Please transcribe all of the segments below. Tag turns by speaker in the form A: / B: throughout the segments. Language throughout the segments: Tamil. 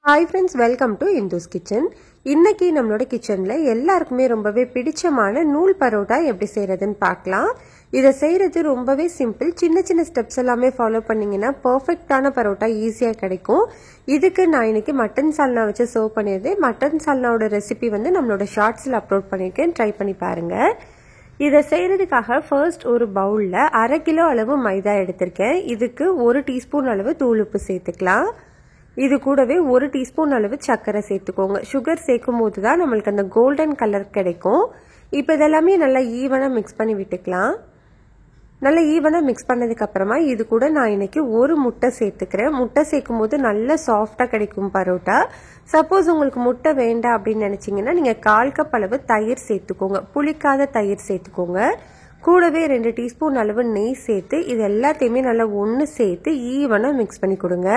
A: Hi friends, welcome to Indu's Kitchen. இன்னைக்கு நம்மளோட கிச்சன்ல எல்லாருக்குமே ரொம்பவே பிடிச்சமான நூல் பரோட்டா எப்படி செய்யறதுன்னு பார்க்கலாம். இத செய்யறது ரொம்பவே சிம்பிள். சின்ன சின்ன ஸ்டெப்ஸ் எல்லாமே ஃபாலோ பண்ணீங்கன்னா பெர்ஃபெக்ட்டான பரோட்டா ஈஸியா கிடைக்கும். இதுக்கு நான் இன்னைக்கு மட்டன் சால்னா வச்சு சர்வ் பண்ணிருந்தேன். மட்டன் சால்னாவோட ரெசிபி வந்து நம்மளோட ஷார்ட்ஸ்ல அப்லோட் பண்ணிருக்கேன். ட்ரை பண்ணி பாருங்க. இத செய்யறதுக்காக ஃபர்ஸ்ட் ஒரு பவுல்ல 1/2 கிலோ அளவு மைதா எடுத்திருக்கேன். இதுக்கு 1 டீஸ்பூன் அளவு தூள் உப்பு சேர்த்துக்கலாம். இது கூடவே 1 டீஸ்பூன் அளவு சர்க்கரை சேர்த்துக்கோங்க. சுகர் சேர்க்கும் போது தான் நம்மளுக்கு அந்த கோல்டன் கலர் கிடைக்கும். இப்போ இதெல்லாமே நல்லா ஈவனா மிக்ஸ் பண்ணி விட்டுக்கலாம். நல்லா ஈவனா மிக்ஸ் பண்ணதுக்கு அப்புறமா இது கூட நான் இன்னைக்கு ஒரு முட்டை சேர்த்துக்கிறேன். முட்டை சேர்க்கும் போது நல்லா சாஃப்டா கிடைக்கும் பரோட்டா. சப்போஸ் உங்களுக்கு முட்டை வேண்டாம் அப்படின்னு நினைச்சீங்கன்னா நீங்க 1/4 கப் அளவு தயிர் சேர்த்துக்கோங்க. புளிக்காத தயிர் சேர்த்துக்கோங்க. கூடவே 2 டீஸ்பூன் அளவு நெய் சேர்த்து இது எல்லாத்தையுமே நல்லா ஒன்று சேர்த்து ஈவனா மிக்ஸ் பண்ணி கொடுங்க.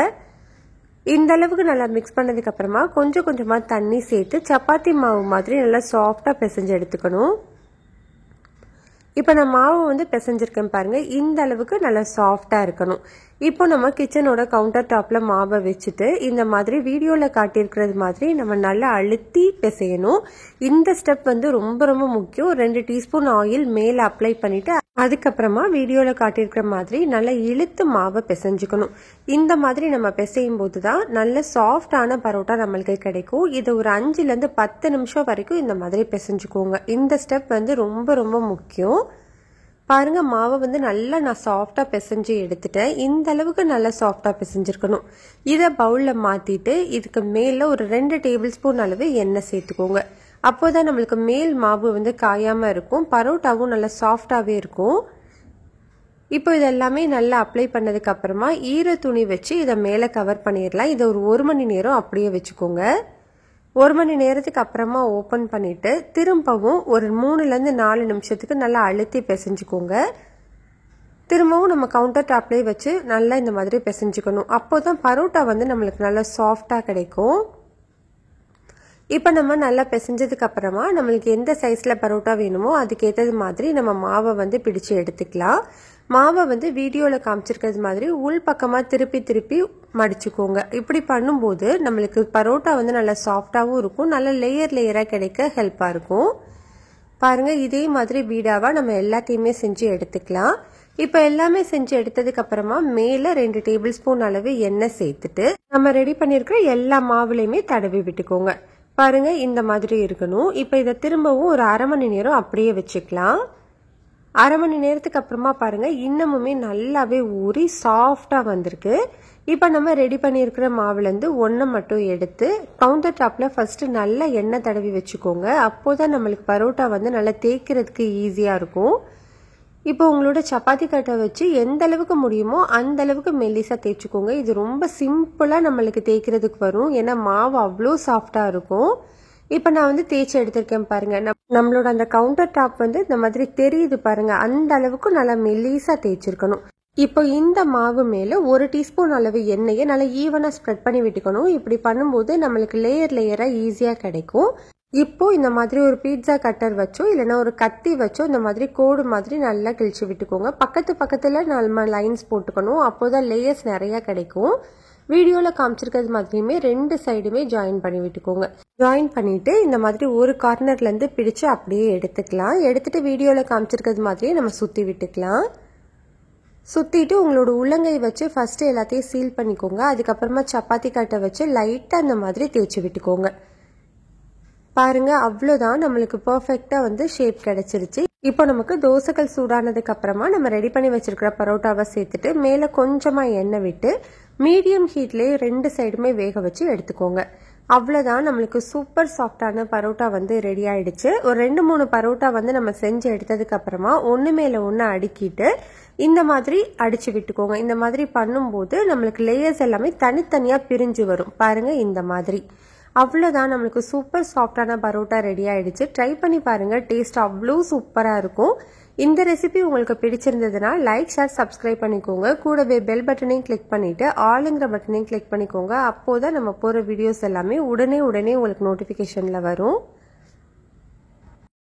A: இந்த அளவுக்கு நல்லா மிக்ஸ் பண்ணதுக்கு அப்புறமா கொஞ்சம் கொஞ்சமா தண்ணி சேர்த்து சப்பாத்தி மாவு மாதிரி நல்லா சாஃப்டா பிசைஞ்சு எடுத்துக்கணும். இப்போ நான் மாவு வந்து பிசைஞ்சிருக்கேன் பாருங்க. இந்த அளவுக்கு நல்லா சாஃப்டா இருக்கணும். இப்போ நம்ம கிச்சனோட கவுண்டர் டாப்ல மாவை வச்சுட்டு இந்த மாதிரி வீடியோல காட்டியிருக்கிறது மாதிரி நம்ம நல்லா அழுத்தி பிசையணும். இந்த ஸ்டெப் வந்து ரொம்ப ரொம்ப முக்கியம். 2 டீஸ்பூன் ஆயில் மேல அப்ளை பண்ணிட்டு அதுக்கப்புறமா வீடியோல காட்டியிருக்கிற மாதிரி நல்லா இழுத்து மாவை பிசைஞ்சுக்கணும். இந்த மாதிரி நம்ம பிசையும் போது தான் நல்ல சாஃப்டான பரோட்டா நம்மளுக்கு கிடைக்கும். இதை ஒரு 5ல இருந்து 10 நிமிஷம் வரைக்கும் இந்த மாதிரி பிசைஞ்சுக்கோங்க. இந்த ஸ்டெப் வந்து ரொம்ப ரொம்ப முக்கியம். பாருங்க மாவை வந்து நல்லா நான் சாஃப்டா பிசைஞ்சு எடுத்துட்டேன். இந்த அளவுக்கு நல்லா சாஃப்டா பிசைஞ்சிருக்கணும். இதை பவுல்ல மாத்திட்டு இதுக்கு மேல ஒரு 2 டேபிள் ஸ்பூன் அளவு எண்ணெய் சேர்த்துக்கோங்க. அப்போதான் நம்மளுக்கு மேல் மாவு வந்து காயாம இருக்கும். பரோட்டாவும் நல்லா சாஃப்டாவே இருக்கும். இப்போ இதெல்லாமே நல்லா அப்ளை பண்ணதுக்கு அப்புறமா ஈர துணி வச்சு இதை மேல கவர் பண்ணிடலாம். இதை ஒரு 1 மணி நேரம் அப்படியே வச்சுக்கோங்க. 1 மணி நேரத்துக்கு அப்புறமா ஓபன் பண்ணிட்டு திரும்பவும் ஒரு 3ல இருந்து 4 நிமிஷத்துக்கு நல்லா அழுத்தி பிசைஞ்சுக்கோங்க. திரும்பவும் நம்ம கவுண்டர் டாப்லயே வச்சு நல்லா இந்த மாதிரி பிசைஞ்சுக்கணும். அப்போதான் பரோட்டா வந்து நம்மளுக்கு நல்லா சாஃப்டா கிடைக்கும். இப்போ நம்ம நல்லா பிசைஞ்சதுக்கு அப்புறமா நம்மளுக்கு எந்த சைஸ்ல பரோட்டா வேணுமோ அதுக்கு ஏற்றது மாதிரி நம்ம மாவை வந்து பிடிச்சு எடுத்துக்கலாம். மாவை வந்து வீடியோல காமிச்சிருக்கிறது மாதிரி உள் பக்கமா திருப்பி திருப்பி மடிச்சுக்கோங்க. இப்படி பண்ணும்போது நம்மளுக்கு பரோட்டா வந்து நல்லா சாஃப்டாவும் இருக்கும். நல்ல லேயர் லேயரா கிடைக்க ஹெல்ப்பா இருக்கும். பாருங்க இதே மாதிரி பீடாவா நம்ம எல்லாத்தையுமே செஞ்சு எடுத்துக்கலாம். இப்போ எல்லாமே செஞ்சு எடுத்ததுக்கு அப்புறமா மேல 2 டேபிள் ஸ்பூன் அளவு எண்ணெய் சேர்த்துட்டு நம்ம ரெடி பண்ணிருக்கிற எல்லா மாவுலையுமே தடவி விட்டுக்கோங்க. பாருங்க இந்த மாதிரி இருக்கணும். இப்போ இதை திரும்பவும் ஒரு 1/2 மணி நேரம் அப்படியே வச்சுக்கலாம். 1/2 மணி நேரத்துக்கு அப்புறமா பாருங்க இன்னமுமே நல்லாவே ஊறி சாஃப்டா வந்திருக்கு. இப்போ நம்ம ரெடி பண்ணியிருக்கிற மாவுல இருந்து ஒன்றை மட்டும் எடுத்து கவுண்டர் டாப்ல ஃபர்ஸ்ட் நல்லா எண்ணெய் தடவி வச்சுக்கோங்க. அப்போதான் நம்மளுக்கு பரோட்டா வந்து நல்லா தேய்க்கிறதுக்கு ஈஸியா இருக்கும். இப்போ உங்களோட சப்பாத்தி கட்டை வச்சு எந்த அளவுக்கு முடியுமோ அந்த அளவுக்கு மெல்லிசா தேய்ச்சிக்கோங்க. இது ரொம்ப சிம்பிளா நம்மளுக்கு தேய்க்கிறதுக்கு வரும். ஏன்னா மாவு அவ்வளோ சாஃப்டா இருக்கும். இப்போ நான் வந்து தேய்ச்சி எடுத்திருக்கேன் பாருங்க. நம்மளோட அந்த கவுண்டர் டாப் வந்து இந்த மாதிரி தெரியுது பாருங்க. அந்த அளவுக்கு நல்லா மெல்லிசா தேய்ச்சிருக்கணும். இப்போ இந்த மாவு மேல 1 டீஸ்பூன் அளவு எண்ணெயை நல்லா ஈவனா ஸ்ப்ரெட் பண்ணி விட்டுக்கணும். இப்படி பண்ணும்போது நம்மளுக்கு லேயர் லேயரா ஈஸியா கிடைக்கும். இப்போ இந்த மாதிரி ஒரு பீட்சா கட்டர் வச்சோ இல்லைன்னா ஒரு கத்தி வச்சோ இந்த மாதிரி கோடு மாதிரி நல்லா கிழிச்சு விட்டுக்கோங்க. பக்கத்துல நம்ம லைன்ஸ் போட்டுக்கணும். அப்போதான் லேயர்ஸ் நிறைய கிடைக்கும். வீடியோல காமிச்சிருக்கிறது மாதிரியுமே 2 சைடுமே ஜாயின் பண்ணி விட்டுக்கோங்க. ஜாயின் பண்ணிட்டு இந்த மாதிரி ஒரு கார்னர்ல இருந்து பிடிச்சு அப்படியே எடுத்துக்கலாம். எடுத்துட்டு வீடியோல காமிச்சிருக்கிறது மாதிரியே நம்ம சுத்தி விட்டுக்கலாம். சுத்திட்டு உங்களோட உள்ளங்கை வச்சு ஃபர்ஸ்ட் எல்லாத்தையும் சீல் பண்ணிக்கோங்க. அதுக்கப்புறமா சப்பாத்தி கட்டை வச்சு லைட்டா இந்த மாதிரி தேய்ச்சி விட்டுக்கோங்க. பாருங்க அவ்வளவுதான் நம்மளுக்கு பெர்ஃபெக்ட்டா வந்து ஷேப் கிடைச்சிருச்சு. இப்போ நமக்கு தோசைகள் சூடானதுக்கு அப்புறமா நம்ம ரெடி பண்ணி வச்சிருக்கிற பரோட்டாவை சேர்த்துட்டு மேல கொஞ்சமா எண்ணெய் விட்டு மீடியம் ஹீட்லயே 2 சைடுமே வேக வச்சு எடுத்துக்கோங்க. அவ்வளவுதான் நம்மளுக்கு சூப்பர் சாஃப்டான பரோட்டா வந்து ரெடி ஆயிடுச்சு. ஒரு 2-3 பரோட்டா வந்து நம்ம செஞ்சு எடுத்ததுக்கு அப்புறமா ஒண்ணு மேல ஒண்ணு அடுக்கிட்டு இந்த மாதிரி அடிச்சு விட்டுக்கோங்க. இந்த மாதிரி பண்ணும்போது நம்மளுக்கு லேயர்ஸ் எல்லாமே தனித்தனியா பிரிஞ்சு வரும். பாருங்க இந்த மாதிரி. அவ்வளவுதான் நம்மளுக்கு சூப்பர் சாஃப்டான பரோட்டா ரெடி ஆயிடுச்சு. ட்ரை பண்ணி பாருங்க. டேஸ்ட் அவ்வளோ சூப்பரா இருக்கும். இந்த ரெசிபி உங்களுக்கு பிடிச்சிருந்ததுன்னா லைக், ஷேர், சப்ஸ்கிரைப் பண்ணிக்கோங்க. கூடவே பெல் பட்டனையும் கிளிக் பண்ணிட்டு ஆளுங்கிற பட்டனையும் கிளிக் பண்ணிக்கோங்க. அப்போதான் நம்ம போற வீடியோஸ் எல்லாமே உடனே உங்களுக்கு நோட்டிபிகேஷன்ல வரும்.